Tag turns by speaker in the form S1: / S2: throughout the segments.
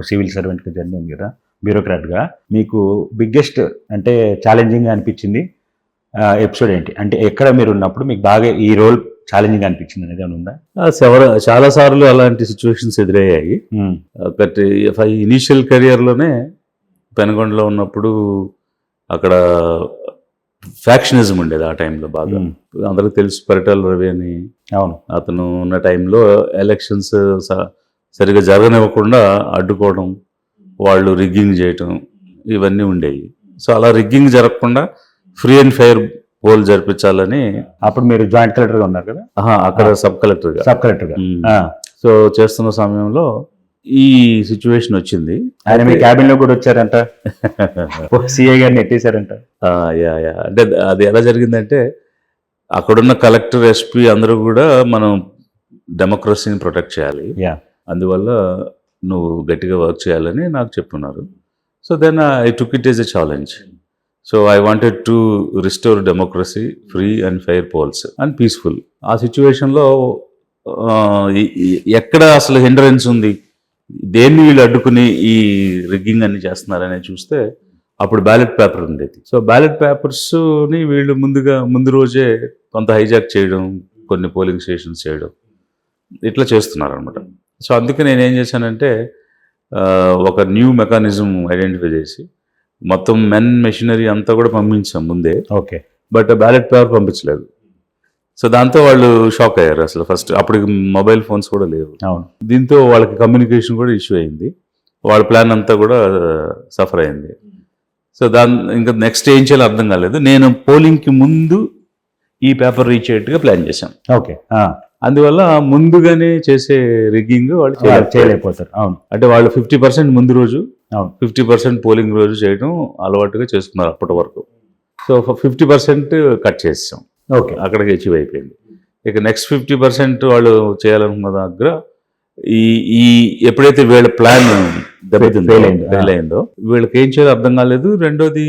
S1: Civil సర్వెంట్గా journey ఉంది కదా, బ్యూరోక్రాట్గా. మీకు బిగ్గెస్ట్ అంటే ఛాలెంజింగ్గా అనిపించింది ఎపిసోడ్ ఏంటి? అంటే ఎక్కడ మీరు ఉన్నప్పుడు మీకు బాగా ఈ రోల్ ఛాలెంజింగ్ అనిపించింది అనేది ఏమైనా ఉందా?
S2: చాలా సార్లు అలాంటి సిచ్యువేషన్స్ ఎదురయ్యాయి. బట్ ఇనీషియల్ కెరియర్లోనే పెనగొండలో ఉన్నప్పుడు అక్కడ ఫ్యాక్షనిజం ఉండేది ఆ టైంలో బాగా. అందరికి తెలుసు పరిటాల రవి అని.
S1: అవును.
S2: అతను ఉన్న టైంలో ఎలక్షన్స్ సరిగా జరగనివ్వకుండా అడ్డుకోవడం, వాళ్ళు రిగ్గింగ్ చేయటం ఇవన్నీ ఉండేవి. సో అలా రిగ్గింగ్ జరగకుండా ఫ్రీ అండ్ ఫెయిర్ పోల్ జరిపించాలని.
S1: అప్పుడు మీరు జాయింట్ కలెక్టర్గా ఉన్నారు కదా?
S2: అక్కడ సబ్ కలెక్టర్గా. సో చేస్తున్న సమయంలో ఈ సిచ్యువేషన్ వచ్చింది.
S1: ఆయన మీ క్యాబిన్ లో కూడా వచ్చారంట, సిఐ గారిని నెట్టేశారంట.
S2: అంటే అది ఎలా జరిగిందంటే, అక్కడున్న కలెక్టర్, ఎస్పీ అందరూ కూడా మనం డెమోక్రసీని ప్రొటెక్ట్ చేయాలి, అందువల్ల నువ్వు గట్టిగా వర్క్ చేయాలని నాకు చెప్పున్నారు. So then I took it is a challenge. So I wanted to restore democracy, free and fair polls and peaceful. ఆ సిచ్యువేషన్లో ఎక్కడ అసలు హిండరెన్స్ ఉంది, దేన్ని వీళ్ళు అడ్డుకుని ఈ రిగ్గింగ్ అన్ని చేస్తున్నారని చూస్తే అప్పుడు బ్యాలెట్ పేపర్ ఉండేది. సో బ్యాలెట్ పేపర్స్ని వీళ్ళు ముందు రోజే కొంత హైజాక్ చేయడం, కొన్ని పోలింగ్ స్టేషన్స్ చేయడం, ఇట్లా చేస్తున్నారు అనమాట. సో అందుకే నేను ఏం చేశానంటే ఒక న్యూ మెకానిజం ఐడెంటిఫై చేసి మొత్తం మెషినరీ అంతా కూడా పంపించాం ముందే.
S1: ఓకే.
S2: బట్ బ్యాలెట్ పేపర్ పంపించలేదు. సో దాంతో వాళ్ళు షాక్ అయ్యారు. అసలు ఫస్ట్ అప్పటికి మొబైల్ ఫోన్స్ కూడా లేవు. దీంతో వాళ్ళకి కమ్యూనికేషన్ కూడా ఇష్యూ అయింది, వాళ్ళ ప్లాన్ అంతా కూడా సఫర్ అయింది. సో ఇంకా నెక్స్ట్ ఏం చేయాలో అర్థం కాలేదు. నేను పోలింగ్కి ముందు ఈ పేపర్ రీచ్ అయ్యేట్టుగా ప్లాన్ చేశాను.
S1: ఓకే.
S2: అందువల్ల ముందుగానే చేసే రిగ్గింగ్ వాళ్ళు
S1: చేయలేకపోతారు. అవును.
S2: అంటే వాళ్ళు 50% ముందు రోజు, 50% పోలింగ్ రోజు చేయడం అలవాటుగా చేసుకున్నారు అప్పటి వరకు. సో 50% కట్ చేసాం.
S1: ఓకే.
S2: అక్కడికి అచీవ్ అయిపోయింది. ఇక నెక్స్ట్ 50% వాళ్ళు చేయాలనుకున్న దగ్గర ఈ ఎప్పుడైతే వీళ్ళ ప్లాన్ ఫెయిల్ అయిందో వీళ్ళకి ఏం చేయాలో అర్థం కాలేదు. రెండోది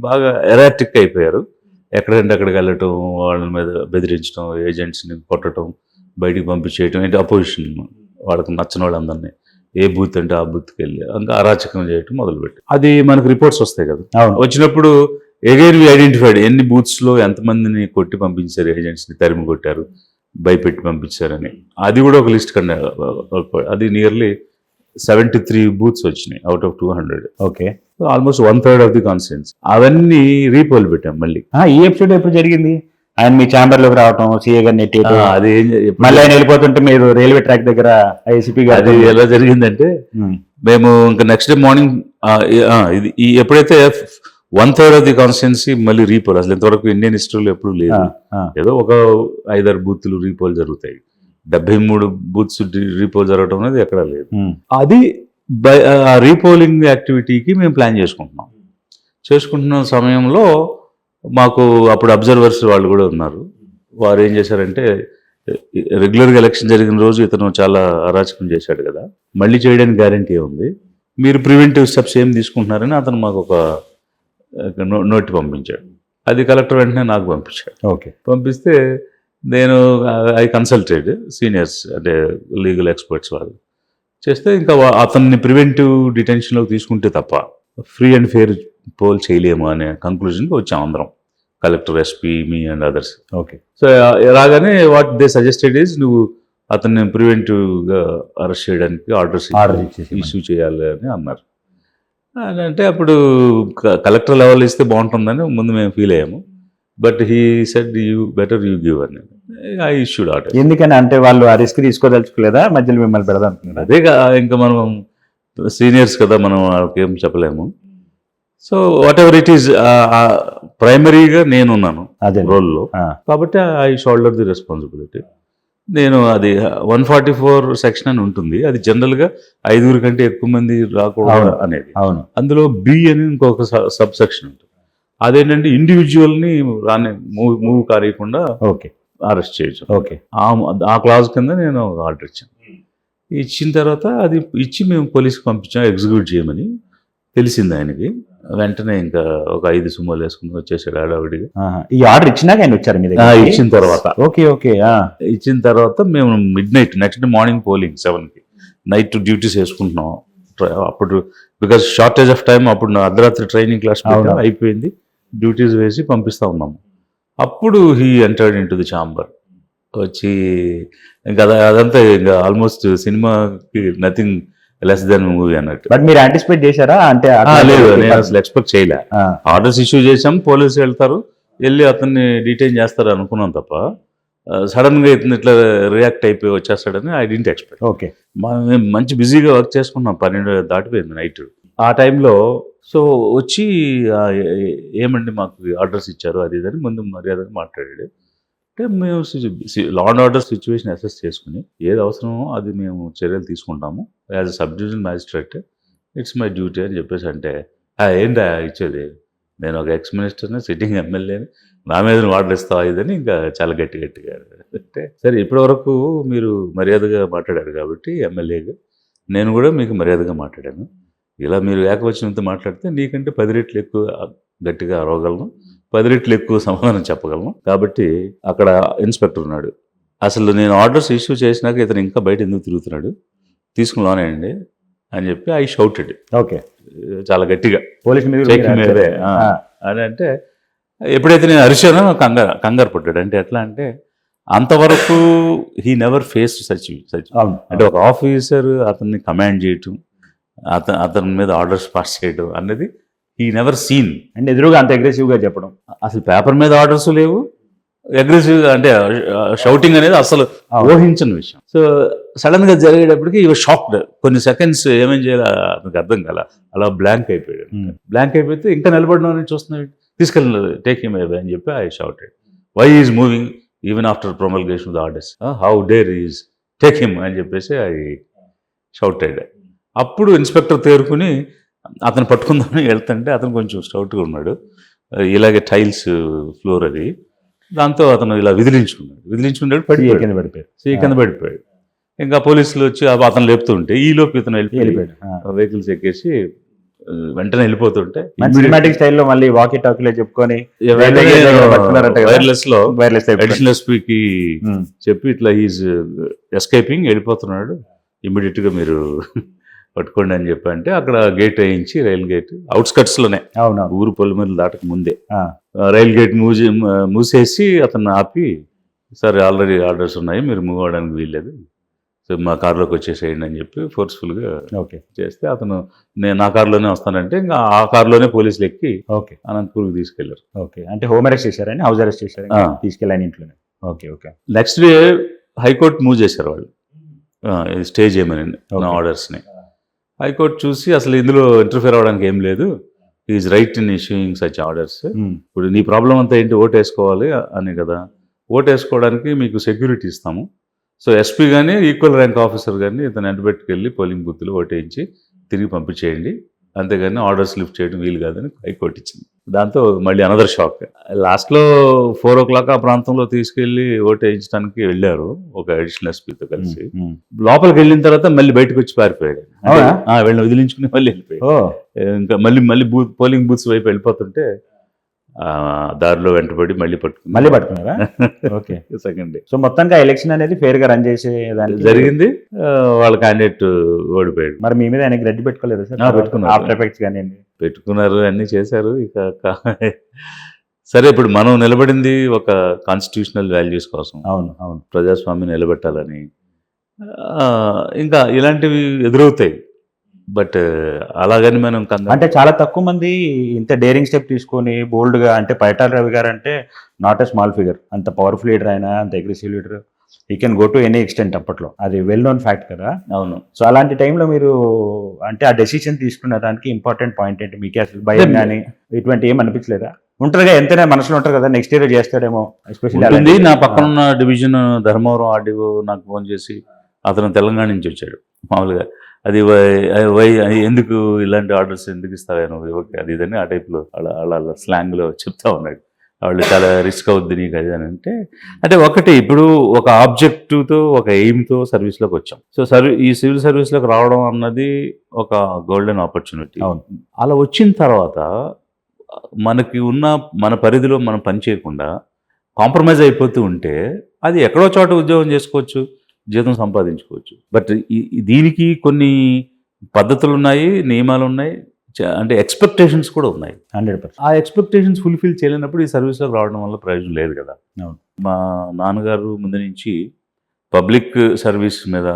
S2: బాగా ఎరాటిక్ అయిపోయారు. ఎక్కడంటే అక్కడికి వెళ్ళటం, వాళ్ళ మీద బెదిరించడం, ఏజెంట్స్ని కొట్టడం, బయటికి పంపించేయటం, ఏంటి అపోజిషన్ వాళ్ళకి నచ్చిన వాళ్ళందరినీ ఏ బూత్ అంటే ఆ బూత్కి వెళ్ళి ఇంకా అరాచకం చేయటం మొదలుపెట్టి, అది మనకు రిపోర్ట్స్ వస్తాయి కదా. వచ్చినప్పుడు ఎగైన్ వి ఐడెంటిఫైడ్ ఎన్ని బూత్స్లో ఎంతమందిని కొట్టి పంపించారు, ఏజెంట్స్ని తరిమి కొట్టారు, భయపెట్టి పంపించారని. అది కూడా ఒక లిస్ట్ కన్నా, అది నియర్లీ 73 బూత్స్ వచ్చినాయి out of 200.
S1: Okay.
S2: Almost 1/3 of the constituency. అవన్నీ రీపోల్ పెట్టాం మళ్ళీ.
S1: ఈ ఎపిసోడ్ ఎప్పుడు జరిగింది? ఆయన మీ ఛాంబర్ లోకి రావటం, సీఏ గారిని నెట్టేయడం,
S2: అది
S1: మళ్ళీ ఆయన వెళ్ళిపోతుంటే మీరు రైల్వే ట్రాక్ దగ్గర ఐసీపీ గారు.
S2: అది ఎలా జరిగిందంటే, మేము ఇంకా నెక్స్ట్ డే మార్నింగ్ ఇది ఎప్పుడైతే 1/3 ఆఫ్ ది కాన్స్టిట్యుయెన్సీ మళ్ళీ రీపోల్, అసలు ఇంతవరకు ఇండియన్ హిస్టరీలో ఎప్పుడు లేదు. ఏదో ఒక 5-6 బూత్లు రీపోల్ జరుగుతాయి, 73 బూత్స్ రీపోల్ జరగడం అనేది ఎక్కడా లేదు. అది రీపోలింగ్ యాక్టివిటీకి మేము ప్లాన్ చేసుకుంటున్న సమయంలో మాకు అప్పుడు అబ్జర్వర్స్ వాళ్ళు కూడా ఉన్నారు. వారు ఏం చేశారంటే, రెగ్యులర్గా ఎలక్షన్ జరిగిన రోజు ఇతను చాలా అరాచకం చేశాడు కదా, మళ్ళీ చేయడానికి గ్యారంటీ ఉంది, మీరు ప్రివెంటివ్ స్టెప్స్ ఏం తీసుకుంటున్నారని అతను మాకు ఒక నోట్ పంపించాడు. అది కలెక్టర్ వెంటనే నాకు పంపించాడు.
S1: ఓకే.
S2: పంపిస్తే నేను ఐ కన్సల్టెడ్ సీనియర్స్, అంటే లీగల్ ఎక్స్పర్ట్స్ వాళ్ళు చేస్తే, ఇంకా అతన్ని ప్రివెంటివ్ డిటెన్షన్లోకి తీసుకుంటే తప్ప ఫ్రీ అండ్ ఫెయిర్ పోల్ చేయలేము అనే కంక్లూజన్కి వచ్చాం అందరం, collector, SP, me and others.
S1: Okay. So
S2: రాగానే వాట్ దే సజెస్టెడ్ ఈజ్, నువ్వు అతన్ని ప్రివెంటివ్గా అరెస్ట్ చేయడానికి ఆర్డర్ ఇష్యూ చేయాలి అని అన్నారు. అంటే అప్పుడు కలెక్టర్ లెవెల్ ఇస్తే బాగుంటుందని ముందు మేము ఫీల్ అయ్యాము. But he said you better you give అని. I issued order.
S1: ఎందుకని అంటే వాళ్ళు ఆ రిస్క్ తీసుకోదలుచుకోలేదా, మధ్యలో మిమ్మల్ని పెడదాం?
S2: అదే ఇంకా మనం సీనియర్స్ కదా, మనం వాళ్ళకేం చెప్పలేము. So what ever it is, ప్రైమరీగా నేనున్నాను అదే రోల్లో, కాబట్టి ఐ షోల్డర్ ది రెస్పాన్సిబిలిటీ. నేను అది 144 సెక్షన్ అని ఉంటుంది, అది జనరల్గా 5 కంటే ఎక్కువ మంది రాకూడదు అనేది.
S1: అవును.
S2: అందులో బి అని ఇంకొక సబ్ సెక్షన్ ఉంటుంది, అదేంటంటే ఇండివిజువల్ని మూవ్ కారీయకుండా అరెస్ట్ చేయొచ్చు.
S1: ఓకే.
S2: ఆ క్లాజ్ కింద నేను ఆర్డర్ ఇచ్చాను. ఇచ్చిన తర్వాత అది ఇచ్చి మేము పోలీస్కి పంపించాం ఎగ్జిక్యూట్ చేయమని. తెలిసింది ఆయనకి. వెంటనే ఇంకా ఒక 5 సుమోలు వేసుకుని వచ్చేసాడు హడావిడిగా.
S1: ఈ ఆర్డర్ ఇచ్చినాక ఆయన వచ్చారు మీ దగ్గర?
S2: ఇచ్చిన తర్వాత.
S1: ఓకే.
S2: ఇచ్చిన తర్వాత మేము midnight, next day morning polling 7కి నైట్ డ్యూటీస్ వేసుకుంటున్నాం, అప్పుడు బికాస్ షార్టేజ్ ఆఫ్ టైం, అప్పుడు నా అర్ధరాత్రి ట్రైనింగ్ క్లాస్
S1: అవును.
S2: అయిపోయింది, డ్యూటీస్ వేసి పంపిస్తా ఉన్నాము. అప్పుడు he entered in to the chamber వచ్చి ఇంకా అదంతా ఇంకా ఆల్మోస్ట్ సినిమాకి నథింగ్ లెస్ దెన్ మూవీ అన్నట్టు.
S1: బట్ మీరు యాంటిసిపేట్ చేశారా అంటే
S2: లేదు, నేను అసలు ఎక్స్పెక్ట్ చేయలే. ఆర్డర్స్ ఇష్యూ చేసాం, పోలీసులు వెళ్తారు, వెళ్ళి అతన్ని డిటైన్ చేస్తారు అనుకున్నాం తప్ప సడన్ గా ఇతను ఇట్లా రియాక్ట్ అయిపోయి వచ్చేస్తాడని ఐ డింట్ ఎక్స్పెక్ట్.
S1: ఓకే.
S2: మేము మంచి బిజీగా వర్క్ చేసుకున్నాం, 12 దాటిపోయింది నైట్ ఆ టైంలో. సో వచ్చి ఏమండి మాకు ఆర్డర్స్ ఇచ్చారు అది ఇదని ముందు మర్యాదగా మాట్లాడాడు. అంటే మేము law and order situation assess చేసుకుని ఏది అవసరమో అది మేము చర్యలు తీసుకుంటాము as a sub division magistrate, it's my duty అని చెప్పేసి అంటే ఏంటా ఇచ్చేది, నేను ఒక ఎక్స్ మినిస్టర్ని, సిట్టింగ్ ఎమ్మెల్యేని, నా మీద ఆర్డర్ ఇస్తావా ఇదని ఇంకా చాలా గట్టిగా అంటే సరే ఇప్పటి వరకు మీరు మర్యాదగా మాట్లాడారు కాబట్టి ఎమ్మెల్యేగా నేను కూడా మీకు మర్యాదగా మాట్లాడాను, ఇలా మీరు ఏకవచనంతో మాట్లాడితే నీకంటే 10 రెట్లు ఎక్కువ గట్టిగా అరవగలను, 10 రెట్లు ఎక్కువ సమాధానం చెప్పగలను. కాబట్టి అక్కడ ఇన్స్పెక్టర్ ఉన్నాడు, అసలు నేను ఆర్డర్స్ ఇష్యూ చేసినాక ఇతను ఇంకా బయట ఎందుకు తిరుగుతున్నాడు, తీసుకుని లోనేయండి అని చెప్పి ఐ షౌటెడ్.
S1: ఓకే.
S2: చాలా గట్టిగా
S1: పోలీస్
S2: మీదే అని అంటే ఎప్పుడైతే నేను అరిచానో కంగారు పడ్డాడు. అంటే ఎట్లా అంటే అంతవరకు హీ నెవర్ ఫేస్ సచ్ అంటే ఒక ఆఫీసర్ అతన్ని కమాండ్ చేయటం, అతని మీద ఆర్డర్స్ పాస్ చేయడం అన్నది హీ నెవర్ సీన్.
S1: అంటే ఎదురుగా అంత అగ్రెసివ్ గా చెప్పడం,
S2: అసలు పేపర్ మీద ఆర్డర్స్ లేవు, అగ్రెసివ్ అంటే షౌటింగ్ అనేది అసలు ఊహించిన విషయం. సో సడన్ గా జరిగేటప్పటికి ఇవి షాక్డ్, కొన్ని సెకండ్స్ ఏమేం చేయాలి నాకు అర్థం కాల, అలా బ్లాంక్ అయిపోయాడు. బ్లాంక్ అయిపోతే ఇంకా నిలబడిన చూస్తున్నాడు, తీసుకెళ్ళి టేక్ హిమ్ అవే అని చెప్పి I shouted why is moving even after promulgation of the orders, how dare is take him అని చెప్పేసి ఐ షౌటెడ్. అప్పుడు ఇన్స్పెక్టర్ తేరుకుని అతను పట్టుకుందామని వెళ్తుంటే అతను కొంచెం స్టౌట్గా ఉన్నాడు, ఇలాగే టైల్స్ ఫ్లోర్ అది, దాంతో అతను ఇలా విదిలించుకున్నాడు కింద పడిపోయాడు. ఇంకా పోలీసులు వచ్చి అతను లేపుతుంటే ఈ లోపు ఇతను వెళ్ళిపోయాడు, వెహికల్స్ ఎక్కేసి వెంటనే వెళ్ళిపోతుంటే
S1: సినిమాటిక్ స్టైల్లో మళ్ళీ వాకీ టాకీలో చెప్పుకొని
S2: వైర్లెస్ లో అడిషనల్ ఎస్పీకి చెప్పి ఇట్లా ఈజ్ ఎస్కేపింగ్ వెళ్ళిపోతున్నాడు, ఇమ్మీడియట్ గా మీరు పట్టుకోండి అని చెప్పి అంటే అక్కడ గేట్ వేయించి, రైల్ గేట్ అవుట్స్కట్స్ లోనే, ఊరు పొలిమేరలు దాటక ముందే రైల్ గేట్ మూసేసి అతను ఆపి, సార్ ఆల్రెడీ ఆర్డర్స్ ఉన్నాయి మీరు మూవ్ అవడానికి వీల్లేదు, సో మా కార్లోకి వచ్చేసేయండి అని చెప్పి ఫోర్స్ఫుల్గా చేస్తే అతను నేను నా కార్లోనే వస్తానంటే ఇంకా ఆ కార్లోనే పోలీసులు ఎక్కి అనంతపూర్కి తీసుకెళ్లారు.
S1: ఓకే. అంటే హోమ్ అరెస్ట్ చేశారని, హౌస్ అరెస్ట్ చేశారు, తీసుకెళ్ళాను ఇంట్లోనే. Okay.
S2: Next day high court move చేశారు వాళ్ళు, స్టే చేయమని నా ఆర్డర్స్ని. హైకోర్టు చూసి అసలు ఇందులో ఇంటర్ఫియర్ అవ్వడానికి ఏం లేదు, is right in issuing such orders. ఇప్పుడు నీ ప్రాబ్లం అంతా ఏంటి, ఓటు వేసుకోవాలి అని కదా, ఓటు వేసుకోవడానికి మీకు సెక్యూరిటీ ఇస్తాము, సో ఎస్పీ కానీ ఈక్వల్ ర్యాంక్ ఆఫీసర్ కానీ ఇతను ఎంటబెట్టుకెళ్ళి పోలింగ్ బూత్లో ఓటేయించి తిరిగి పంపించేయండి, అంతేగాని ఆర్డర్స్ లిఫ్ట్ చేయడం వీలు కాదని హైకోర్టు ఇచ్చింది. దాంతో మళ్ళీ అనదర్ షాక్. లాస్ట్లో 4 o'clock ఆ ప్రాంతంలో తీసుకెళ్లి ఓటు వేయించడానికి వెళ్ళారు ఒక అడిషనల్ ఎస్పీతో కలిసి. లోపలికి వెళ్ళిన తర్వాత మళ్ళీ బయటకు వచ్చి పారిపోయాడు, వీళ్ళని వదిలించుకుని మళ్ళీ వెళ్ళిపోయాడు. ఇంకా మళ్ళీ పోలింగ్ బూత్స్ వైపు వెళ్ళిపోతుంటే దారిలో వెంటబడి మళ్ళీ పట్టుకున్నారా? ఓకే. Second day.
S1: సో మొత్తంగా ఎలక్షన్ అనేది ఫేర్ గా రన్ చేసే
S2: జరిగింది, వాళ్ళ క్యాండిడేట్ ఓడిపోయాడు.
S1: మరి మీ మీద ఆయనకి రెడ్డి పెట్టుకోలేదు సార్? ఆఫ్టర్ ఎఫెక్ట్స్ కానీ
S2: పెట్టుకున్నారు, అన్ని చేశారు. ఇక సరే ఇప్పుడు మనం నిలబడింది ఒక కాన్స్టిట్యూషనల్ వాల్యూస్ కోసం,
S1: అవును
S2: ప్రజాస్వామ్యం నిలబెట్టాలని. ఇంకా ఇలాంటివి ఎదురవుతాయి, బట్ అలాగని మనం
S1: అంటే చాలా తక్కువ మంది ఇంత డేరింగ్ స్టెప్ తీసుకొని బోల్డ్ గా, అంటే పైటాల రవి గారు అంటే నాట్ ఎ స్మాల్ ఫిగర్, అంత పవర్ఫుల్ లీడర్ అయినా, అంత అగ్రెసివ్ లీడర్, ఈ can go to any extent. అప్పట్లో అది వెల్ నోన్ ఫ్యాక్ట్ కదా.
S2: అవును.
S1: సో అలాంటి టైంలో మీరు అంటే ఆ డెసిషన్ తీసుకున్న దానికి ఇంపార్టెంట్ పాయింట్ ఏంటి? మీకే అసలు భయం కానీ ఇటువంటి ఏం అనిపించలేదా? ఉంటుందిగా, ఎంతైనా మనసులో ఉంటారు కదా, నెక్స్ట్ ఇయర్ చేస్తాడేమో.
S2: ఎస్పెషల్లీ నా పక్కన ఉన్న డివిజన్ ధర్మవరం ఆర్డీఓ నాకు ఫోన్ చేసి, అతను తెలంగాణ నుంచి వచ్చాడు మామూలుగా, అది ఎందుకు ఇలాంటి ఆర్డర్స్ ఎందుకు ఇస్తావా నువ్వు, ఓకే అది ఇదని ఆ టైప్లో అలా స్లాంగ్లో చెప్తా ఉన్నాడు. వాళ్ళు చాలా రిస్క్ అవుద్ది నీకు అది అని అంటే ఒకటి ఇప్పుడు ఒక ఆబ్జెక్టివ్తో, ఒక ఎయిమ్తో సర్వీస్లోకి వచ్చాం. సో ఈ సివిల్ సర్వీస్లోకి రావడం అన్నది ఒక గోల్డెన్ ఆపర్చునిటీ. అలా వచ్చిన తర్వాత మనకి ఉన్న మన పరిధిలో మనం పని చేయకుండా కాంప్రమైజ్ అయిపోతూ ఉంటే అది ఎక్కడో చోట ఉద్యోగం చేసుకోవచ్చు, జీతం సంపాదించుకోవచ్చు. బట్ దీనికి కొన్ని పద్ధతులు ఉన్నాయి, నియమాలు ఉన్నాయి, అంటే ఎక్స్పెక్టేషన్స్ కూడా ఉన్నాయి.
S1: 100%.
S2: ఆ ఎక్స్పెక్టేషన్స్ ఫుల్ఫిల్ చేయలేనప్పుడు ఈ సర్వీస్లోకి రావడం వల్ల ప్రయోజనం లేదు కదా.
S1: అవును.
S2: మా నాన్నగారు ముందు నుంచి పబ్లిక్ సర్వీస్ మీద,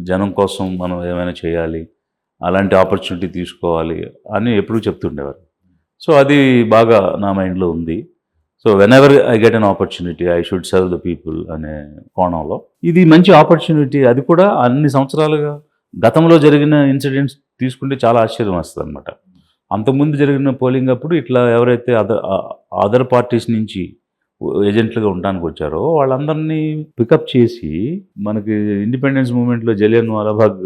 S2: జనం కోసం మనం ఏమైనా చేయాలి, అలాంటి ఆపర్చునిటీ తీసుకోవాలి అని ఎప్పుడూ చెప్తుండేవారు. సో అది బాగా నా మైండ్లో ఉంది. So when ever I get an opportunity I should serve the people అనే కోణంలో ఇది మంచి ఆపర్చునిటీ. అది కూడా అన్ని సంవత్సరాలుగా గతంలో జరిగిన ఇన్సిడెంట్స్ తీసుకుంటే చాలా ఆశ్చర్యం వస్తుంది అనమాట. అంతకుముందు జరిగిన పోలింగ్ అప్పుడు ఇట్లా ఎవరైతే అదర్ పార్టీస్ నుంచి ఏజెంట్లుగా ఉండడానికి వచ్చారో వాళ్ళందరినీ పికప్ చేసి మనకి ఇండిపెండెన్స్ మూమెంట్లో జలియన్ వాలాబాగ్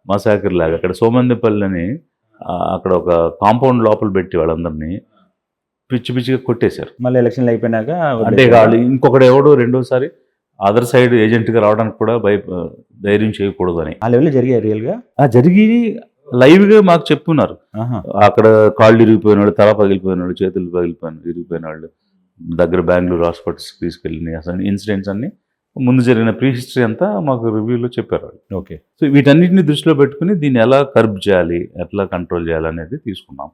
S2: మసాకర్ లాగా అక్కడ సోమందేపల్లి అని అక్కడ ఒక కాంపౌండ్ లోపల పెట్టి వాళ్ళందరినీ పిచ్చి పిచ్చిగా కొట్టేశారు.
S1: మళ్ళీ ఎలక్షన్లు అయిపోయినాక
S2: అంటే వాళ్ళు ఇంకొకటి ఎవడో రెండోసారి అదర్ సైడ్ ఏజెంట్గా రావడానికి కూడా ధైర్యం చేయకూడదు అని
S1: ఆ లెవెల్లో జరిగాయి రియల్గా.
S2: జరిగి లైవ్గా మాకు చెప్పున్నారు.
S1: ఆహా.
S2: అక్కడ కాళ్ళు ఇరిగిపోయిన వాళ్ళు, తల పగిలిపోయిన వాళ్ళు, చేతులు ఇరిగిపోయిన వాళ్ళు దగ్గర బెంగళూరు హాస్పిటల్స్కి తీసుకెళ్ళిన అసలు ఇన్సిడెంట్స్ అన్ని ముందు జరిగిన ప్రీ హిస్టరీ అంతా మాకు రివ్యూలో చెప్పారు వాళ్ళు.
S1: ఓకే.
S2: సో వీటన్నిటిని దృష్టిలో పెట్టుకుని దీన్ని ఎలా కర్బ్ చేయాలి, ఎట్లా కంట్రోల్ చేయాలి అనేది తీసుకున్నాం.